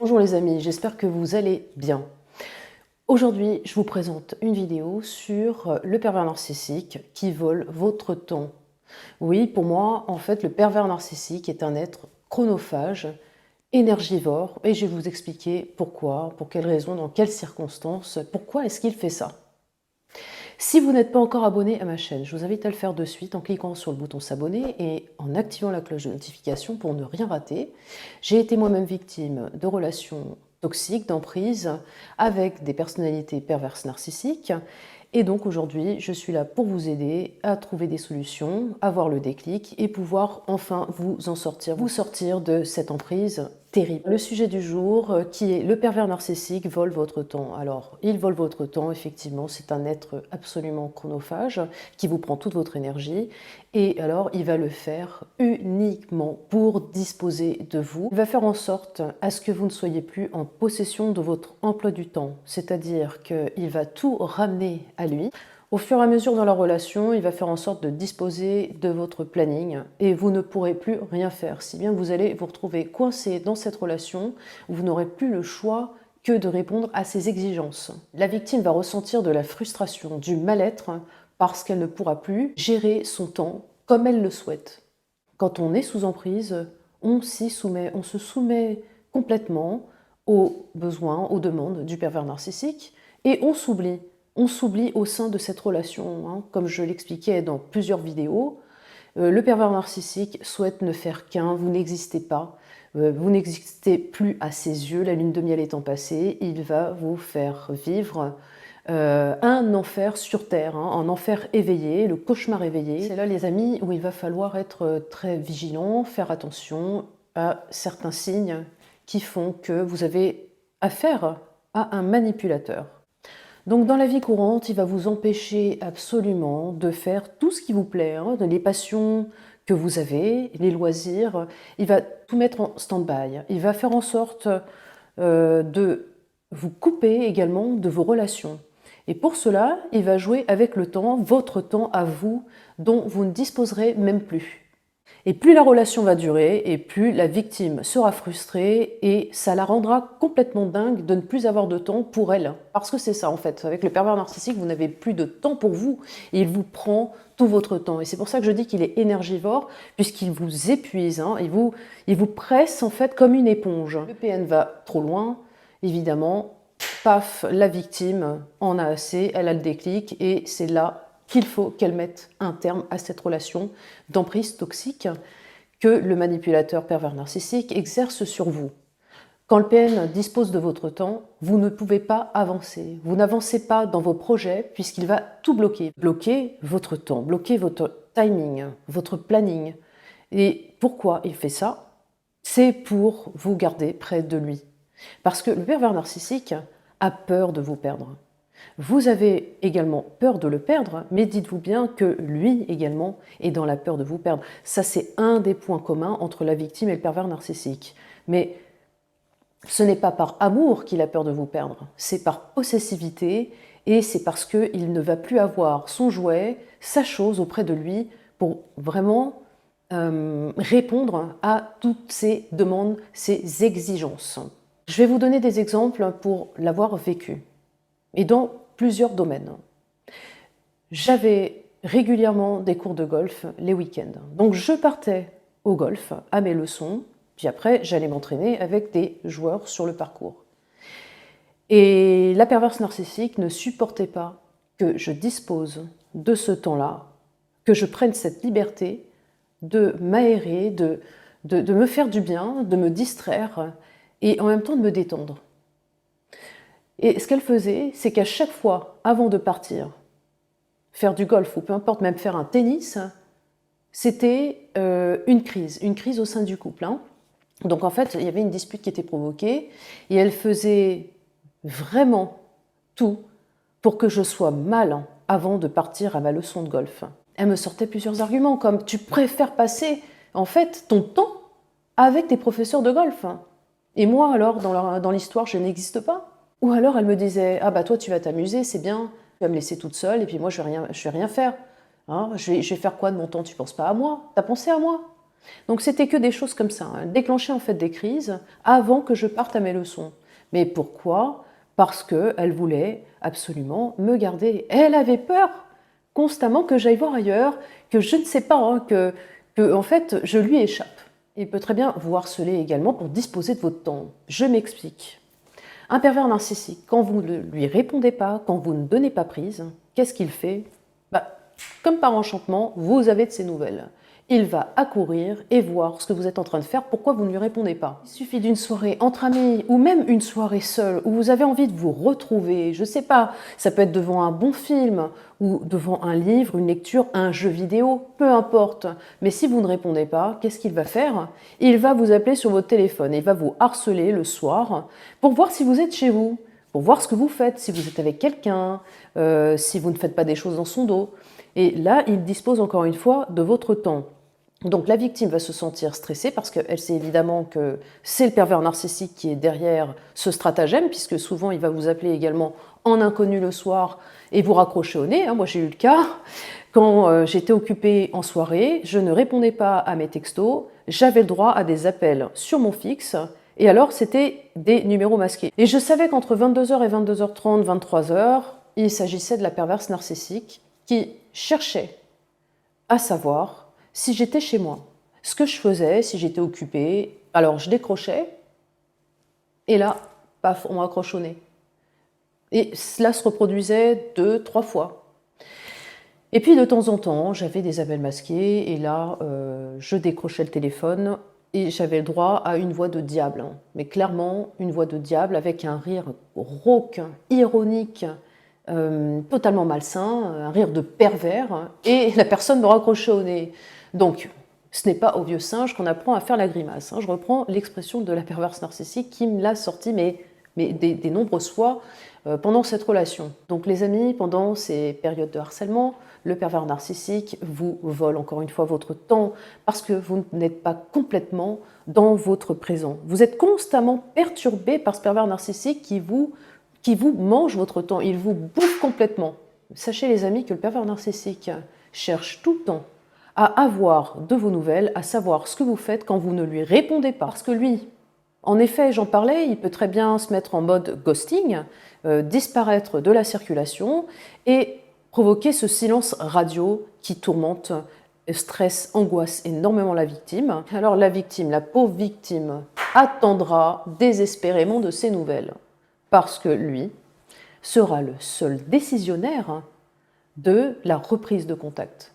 Bonjour les amis, j'espère que vous allez bien. Aujourd'hui, je vous présente une vidéo sur le pervers narcissique qui vole votre temps. Oui, pour moi, en fait, le pervers narcissique est un être chronophage, énergivore, et je vais vous expliquer pourquoi, pour quelles raisons, dans quelles circonstances, pourquoi est-ce qu'il fait ça. Si vous n'êtes pas encore abonné à ma chaîne, je vous invite à le faire de suite en cliquant sur le bouton s'abonner et en activant la cloche de notification pour ne rien rater. J'ai été moi-même victime de relations toxiques, d'emprise, avec des personnalités perverses narcissiques. Et donc aujourd'hui, je suis là pour vous aider à trouver des solutions, avoir le déclic et pouvoir enfin vous en sortir, vous sortir de cette emprise terrible. Le sujet du jour qui est le pervers narcissique vole votre temps. Alors, il vole votre temps, effectivement, c'est un être absolument chronophage qui vous prend toute votre énergie et alors il va le faire uniquement pour disposer de vous. Il va faire en sorte à ce que vous ne soyez plus en possession de votre emploi du temps, c'est-à-dire qu'il va tout ramener à lui. Au fur et à mesure dans la relation, il va faire en sorte de disposer de votre planning et vous ne pourrez plus rien faire, si bien que vous allez vous retrouver coincé dans cette relation où vous n'aurez plus le choix que de répondre à ses exigences. La victime va ressentir de la frustration, du mal-être parce qu'elle ne pourra plus gérer son temps comme elle le souhaite. Quand on est sous emprise, on s'y soumet, on se soumet complètement aux besoins, aux demandes du pervers narcissique et on s'oublie. On s'oublie au sein de cette relation, hein. Comme je l'expliquais dans plusieurs vidéos, le pervers narcissique souhaite ne faire qu'un, vous n'existez pas, vous n'existez plus à ses yeux, la lune de miel étant passée, il va vous faire vivre un enfer sur Terre, hein, un enfer éveillé, le cauchemar éveillé. C'est là, les amis, où il va falloir être très vigilant, faire attention à certains signes qui font que vous avez affaire à un manipulateur. Donc dans la vie courante, il va vous empêcher absolument de faire tout ce qui vous plaît, hein, les passions que vous avez, les loisirs, il va tout mettre en stand-by. Il va faire en sorte de vous couper également de vos relations. Et pour cela, il va jouer avec le temps, votre temps à vous, dont vous ne disposerez même plus. Et plus la relation va durer, et plus la victime sera frustrée, et ça la rendra complètement dingue de ne plus avoir de temps pour elle. Parce que c'est ça en fait, avec le pervers narcissique, vous n'avez plus de temps pour vous, et il vous prend tout votre temps. Et c'est pour ça que je dis qu'il est énergivore, puisqu'il vous épuise, hein, il vous presse en fait comme une éponge. Le PN va trop loin, évidemment, paf, la victime en a assez, elle a le déclic, et c'est là qu'il faut qu'elle mette un terme à cette relation d'emprise toxique que le manipulateur pervers narcissique exerce sur vous. Quand le PN dispose de votre temps, vous ne pouvez pas avancer. Vous n'avancez pas dans vos projets puisqu'il va tout bloquer. Bloquer votre temps, bloquer votre timing, votre planning. Et pourquoi il fait ça? C'est pour vous garder près de lui. Parce que le pervers narcissique a peur de vous perdre. Vous avez également peur de le perdre, mais dites-vous bien que lui également est dans la peur de vous perdre. Ça, c'est un des points communs entre la victime et le pervers narcissique. Mais ce n'est pas par amour qu'il a peur de vous perdre, c'est par possessivité et c'est parce qu'il ne va plus avoir son jouet, sa chose auprès de lui pour vraiment répondre à toutes ses demandes, ses exigences. Je vais vous donner des exemples pour l'avoir vécu. Et dans plusieurs domaines. J'avais régulièrement des cours de golf les week-ends. Donc je partais au golf à mes leçons, puis après j'allais m'entraîner avec des joueurs sur le parcours. Et la perverse narcissique ne supportait pas que je dispose de ce temps-là, que je prenne cette liberté de m'aérer, de me faire du bien, de me distraire et en même temps de me détendre. Et ce qu'elle faisait, c'est qu'à chaque fois, avant de partir, faire du golf ou peu importe, même faire un tennis, c'était une crise au sein du couple, hein. Donc en fait, il y avait une dispute qui était provoquée et elle faisait vraiment tout pour que je sois mal avant de partir à ma leçon de golf. Elle me sortait plusieurs arguments comme « tu préfères passer en fait ton temps avec tes professeurs de golf et moi alors dans l'histoire je n'existe pas ». Ou alors elle me disait « ah bah toi tu vas t'amuser, c'est bien, tu vas me laisser toute seule et puis moi je vais rien faire. Hein, je vais faire quoi de mon temps? Tu penses pas à moi? T'as pensé à moi ?» Donc c'était que des choses comme ça, hein. Elle déclenchait en fait des crises avant que je parte à mes leçons. Mais pourquoi? Parce qu'elle voulait absolument me garder. Elle avait peur constamment que j'aille voir ailleurs, que je ne sais pas, hein, que en fait je lui échappe. Il peut très bien vous harceler également pour disposer de votre temps. Je m'explique. Un pervers narcissique, quand vous ne lui répondez pas, quand vous ne donnez pas prise, qu'est-ce qu'il fait? Comme par enchantement, vous avez de ses nouvelles. Il va accourir et voir ce que vous êtes en train de faire, pourquoi vous ne lui répondez pas. Il suffit d'une soirée entre amis ou même une soirée seule où vous avez envie de vous retrouver, je ne sais pas, ça peut être devant un bon film ou devant un livre, une lecture, un jeu vidéo, peu importe. Mais si vous ne répondez pas, qu'est-ce qu'il va faire? Il va vous appeler sur votre téléphone, il va vous harceler le soir pour voir si vous êtes chez vous, pour voir ce que vous faites, si vous êtes avec quelqu'un, si vous ne faites pas des choses dans son dos. Et là, il dispose encore une fois de votre temps. Donc la victime va se sentir stressée parce qu'elle sait évidemment que c'est le pervers narcissique qui est derrière ce stratagème, puisque souvent il va vous appeler également en inconnu le soir et vous raccrocher au nez. Moi j'ai eu le cas, quand j'étais occupée en soirée, je ne répondais pas à mes textos, j'avais le droit à des appels sur mon fixe, et alors c'était des numéros masqués. Et je savais qu'entre 22h et 22h30, 23h, il s'agissait de la perverse narcissique qui cherchait à savoir si j'étais chez moi, ce que je faisais, si j'étais occupée. Alors je décrochais, et là, paf, on m'accroche au nez. Et cela se reproduisait 2-3 fois. Et puis de temps en temps, j'avais des appels masqués, et là, je décrochais le téléphone, et j'avais le droit à une voix de diable. Mais clairement, une voix de diable avec un rire rauque, ironique, totalement malsain, un rire de pervers, et la personne me raccrochait au nez. Donc, ce n'est pas au vieux singe qu'on apprend à faire la grimace. Je reprends l'expression de la perverse narcissique qui me l'a sortie, mais des nombreuses fois pendant cette relation. Donc les amis, pendant ces périodes de harcèlement, le pervers narcissique vous vole encore une fois votre temps parce que vous n'êtes pas complètement dans votre présent. Vous êtes constamment perturbé par ce pervers narcissique qui vous mange votre temps, il vous bouffe complètement. Sachez les amis que le pervers narcissique cherche tout le temps à avoir de vos nouvelles, à savoir ce que vous faites quand vous ne lui répondez pas. Parce que lui, en effet, j'en parlais, il peut très bien se mettre en mode ghosting, disparaître de la circulation et provoquer ce silence radio qui tourmente, stresse, angoisse énormément la victime. Alors la victime, la pauvre victime, attendra désespérément de ses nouvelles. Parce que lui sera le seul décisionnaire de la reprise de contact.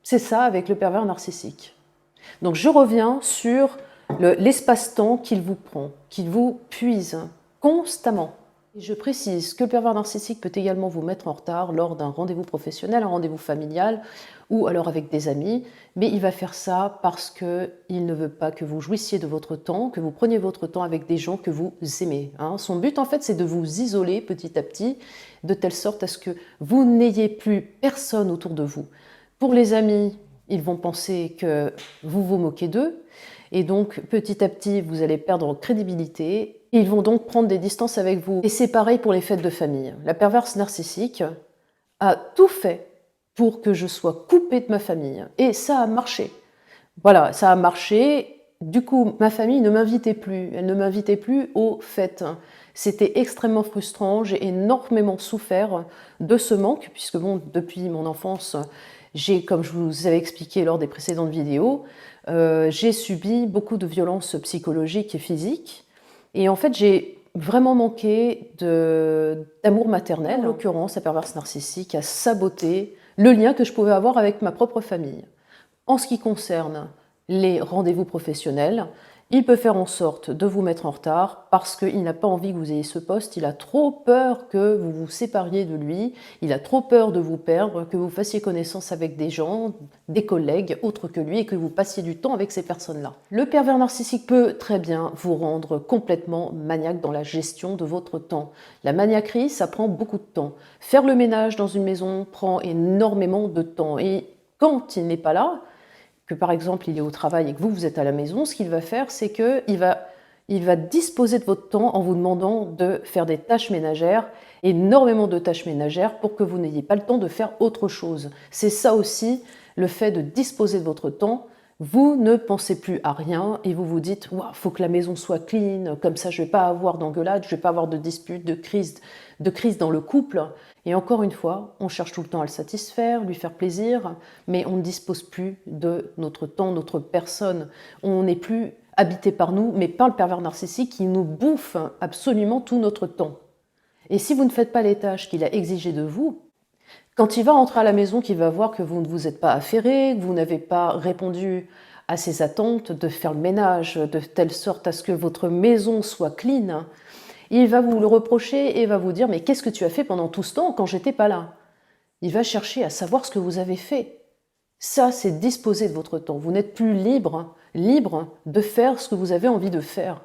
C'est ça avec le pervers narcissique. Donc je reviens sur l'espace-temps qu'il vous prend, qu'il vous puise constamment. Et je précise que le pervers narcissique peut également vous mettre en retard lors d'un rendez-vous professionnel, un rendez-vous familial ou alors avec des amis, mais il va faire ça parce qu'il ne veut pas que vous jouissiez de votre temps, que vous preniez votre temps avec des gens que vous aimez. Son but en fait c'est de vous isoler petit à petit, de telle sorte à ce que vous n'ayez plus personne autour de vous. Pour les amis, ils vont penser que vous vous moquez d'eux, et donc petit à petit vous allez perdre crédibilité. Ils vont donc prendre des distances avec vous. Et c'est pareil pour les fêtes de famille. La perverse narcissique a tout fait pour que je sois coupée de ma famille. Et ça a marché. Voilà, ça a marché. Du coup, ma famille ne m'invitait plus. Elle ne m'invitait plus aux fêtes. C'était extrêmement frustrant. J'ai énormément souffert de ce manque, puisque bon, depuis mon enfance, comme je vous avais expliqué lors des précédentes vidéos, j'ai subi beaucoup de violences psychologiques et physiques. Et en fait, j'ai vraiment manqué d'amour maternel. En l'occurrence, la perverse narcissique a saboté le lien que je pouvais avoir avec ma propre famille. En ce qui concerne les rendez-vous professionnels, il peut faire en sorte de vous mettre en retard parce qu'il n'a pas envie que vous ayez ce poste, il a trop peur que vous vous sépariez de lui, il a trop peur de vous perdre, que vous fassiez connaissance avec des gens, des collègues autres que lui et que vous passiez du temps avec ces personnes-là. Le pervers narcissique peut très bien vous rendre complètement maniaque dans la gestion de votre temps. La maniaquerie, ça prend beaucoup de temps. Faire le ménage dans une maison prend énormément de temps et quand il n'est pas là, que par exemple il est au travail et que vous êtes à la maison, ce qu'il va faire, c'est qu'il va disposer de votre temps en vous demandant de faire des tâches ménagères, énormément de tâches ménagères, pour que vous n'ayez pas le temps de faire autre chose. C'est ça aussi, le fait de disposer de votre temps, Vous ne pensez plus à rien et vous vous dites « faut que la maison soit clean, comme ça je ne vais pas avoir d'engueulade, je ne vais pas avoir de dispute, de crise dans le couple ». Et encore une fois, on cherche tout le temps à le satisfaire, lui faire plaisir, mais on ne dispose plus de notre temps, notre personne. On n'est plus habité par nous, mais par le pervers narcissique qui nous bouffe absolument tout notre temps. Et si vous ne faites pas les tâches qu'il a exigées de vous, quand il va rentrer à la maison, qu'il va voir que vous ne vous êtes pas affairé, que vous n'avez pas répondu à ses attentes de faire le ménage de telle sorte à ce que votre maison soit clean, il va vous le reprocher et va vous dire « mais qu'est-ce que tu as fait pendant tout ce temps quand j'étais pas là ?» Il va chercher à savoir ce que vous avez fait. Ça, c'est disposer de votre temps. Vous n'êtes plus libre de faire ce que vous avez envie de faire.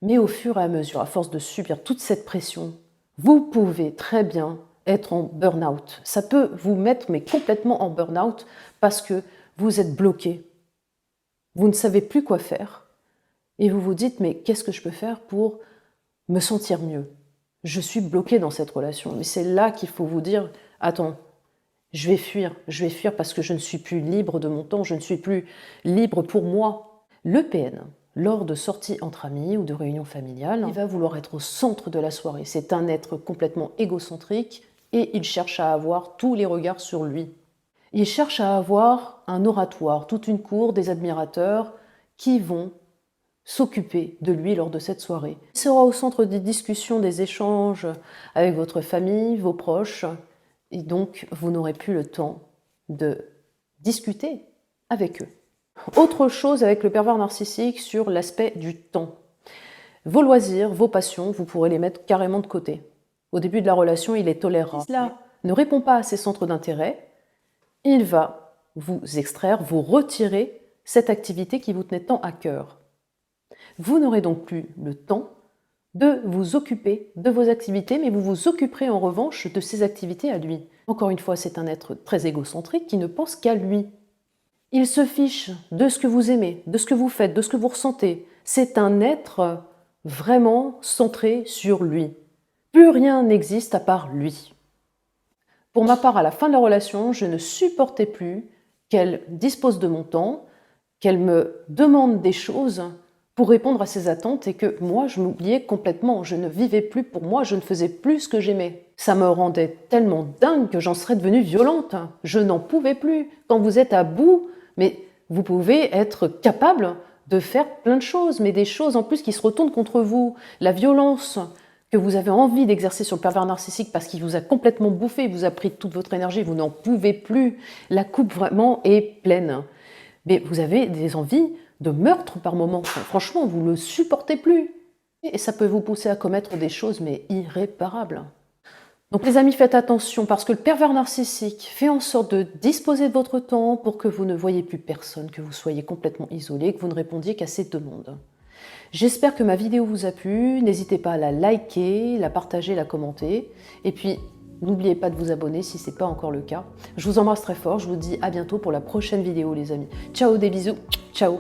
Mais au fur et à mesure, à force de subir toute cette pression, vous pouvez très bien être en burn-out. Ça peut vous mettre mais complètement en burn-out parce que vous êtes bloqué. Vous ne savez plus quoi faire et vous vous dites mais qu'est-ce que je peux faire pour me sentir mieux? Je suis bloqué dans cette relation. Mais c'est là qu'il faut vous dire attends, je vais fuir parce que je ne suis plus libre de mon temps, je ne suis plus libre pour moi. Le PN, lors de sorties entre amis ou de réunions familiales, il va vouloir être au centre de la soirée. C'est un être complètement égocentrique et il cherche à avoir tous les regards sur lui. Il cherche à avoir un oratoire, toute une cour, des admirateurs qui vont s'occuper de lui lors de cette soirée. Il sera au centre des discussions, des échanges avec votre famille, vos proches, et donc vous n'aurez plus le temps de discuter avec eux. Autre chose avec le pervers narcissique sur l'aspect du temps. Vos loisirs, vos passions, vous pourrez les mettre carrément de côté. Au début de la relation, il est tolérant. Si cela ne répond pas à ses centres d'intérêt, il va vous extraire, vous retirer cette activité qui vous tenait tant à cœur. Vous n'aurez donc plus le temps de vous occuper de vos activités, mais vous vous occuperez en revanche de ses activités à lui. Encore une fois, c'est un être très égocentrique qui ne pense qu'à lui. Il se fiche de ce que vous aimez, de ce que vous faites, de ce que vous ressentez. C'est un être vraiment centré sur lui. Plus rien n'existe à part lui. Pour ma part, à la fin de la relation, je ne supportais plus qu'elle dispose de mon temps, qu'elle me demande des choses pour répondre à ses attentes et que moi, je m'oubliais complètement. Je ne vivais plus pour moi, je ne faisais plus ce que j'aimais. Ça me rendait tellement dingue que j'en serais devenue violente. Je n'en pouvais plus. Quand vous êtes à bout, mais vous pouvez être capable de faire plein de choses, mais des choses en plus qui se retournent contre vous. La violence que vous avez envie d'exercer sur le pervers narcissique parce qu'il vous a complètement bouffé, il vous a pris toute votre énergie, vous n'en pouvez plus. La coupe vraiment est pleine. Mais vous avez des envies de meurtre par moment. Enfin, franchement, vous ne le supportez plus. Et ça peut vous pousser à commettre des choses, mais irréparables. Donc les amis, faites attention parce que le pervers narcissique fait en sorte de disposer de votre temps pour que vous ne voyez plus personne, que vous soyez complètement isolé, que vous ne répondiez qu'à ses demandes. J'espère que ma vidéo vous a plu. N'hésitez pas à la liker, la partager, la commenter. Et puis, n'oubliez pas de vous abonner si ce n'est pas encore le cas. Je vous embrasse très fort. Je vous dis à bientôt pour la prochaine vidéo, les amis. Ciao, des bisous. Ciao.